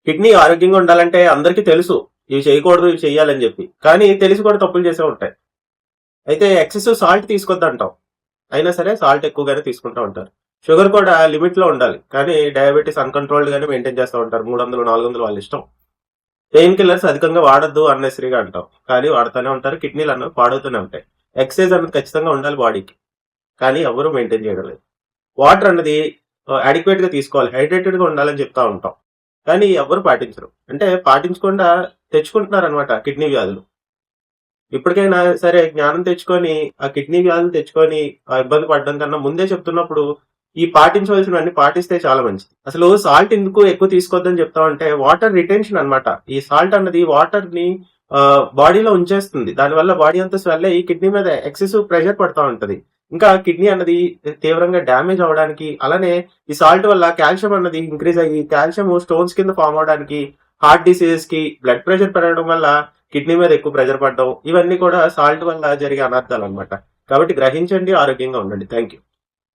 Kidney ఆరోగ్యంగా ఉండాలంటే అందరికీ తెలుసు ఇవి చేయకూడదు ఇవి చేయాలని చెప్పి, కానీ తెలిసి కూడా తప్పులు చేసే ఉంటాయి. అయితే ఎక్సెసివ్ సాల్ట్ తీసుకొద్దంటాం, అయినా సరే సాల్ట్ ఎక్కువగానే తీసుకుంటూ ఉంటారు. షుగర్ కూడా లిమిట్ లో ఉండాలి, కానీ డయాబెటీస్ అన్కంట్రోల్డ్ గానే మెయింటైన్ చేస్తూ ఉంటారు. 300 400 వాళ్ళ ఇష్టం. పెయిన్ కిల్లర్స్ అధికంగా వాడద్దు అన్నెసరీగా అంటాం, కానీ వాడుతూనే ఉంటారు. కిడ్నీలు అన్నవి పాడవుతూనే ఉంటాయి. ఎక్సర్సైజ్ అన్నది ఖచ్చితంగా ఉండాలి బాడీకి, కానీ ఎవరు మెయింటైన్ చేయడం లేదు. వాటర్ అన్నది అడిక్వేట్ గా తీసుకోవాలి, హైడ్రేటెడ్ గా ఉండాలని చెప్తా ఉంటాం, కానీ ఎవరు పాటించరు. అంటే పాటించకుండా తెచ్చుకుంటున్నారు అనమాట కిడ్నీ వ్యాధులు. ఇప్పటికైనా సరే జ్ఞానం తెచ్చుకొని ఆ కిడ్నీ వ్యాధులు తెచ్చుకొని ఆ ఇబ్బంది పడడం కన్నా ముందే చెప్తున్నప్పుడు ఈ పాటించవలసినవన్నీ పాటిస్తే చాలా మంచిది. అసలు సాల్ట్ ఎందుకు ఎక్కువ తీసుకోవద్దని చెప్తామంటే వాటర్ రిటెన్షన్ అన్నమాట. ఈ సాల్ట్ అన్నది వాటర్ ని బాడీలో ఉంచేస్తుంది. దానివల్ల బాడీ అంతా స్వెల్ అయ్యి కిడ్నీ మీద ఎక్సెసివ్ ప్రెషర్ పడతా ఉంటది. ఇంకా కిడ్నీ అన్నది తీవ్రంగా డ్యామేజ్ అవడానికి, అలానే ఈ సాల్ట్ వల్ల కాల్షియం అన్నది ఇంక్రీజ్ అయ్యి కాల్షియం స్టోన్స్ కింద ఫామ్ అవడానికి, హార్ట్ డిసీజెస్ కి, బ్లడ్ ప్రెషర్ పెరగడం వల్ల కిడ్నీ మీద ఎక్కువ ప్రెషర్ పడడం, ఇవన్నీ కూడా సాల్ట్ వల్ల జరిగే అనర్థాలు అన్నమాట. కాబట్టి గ్రహించండి, ఆరోగ్యంగా ఉండండి. Thank you.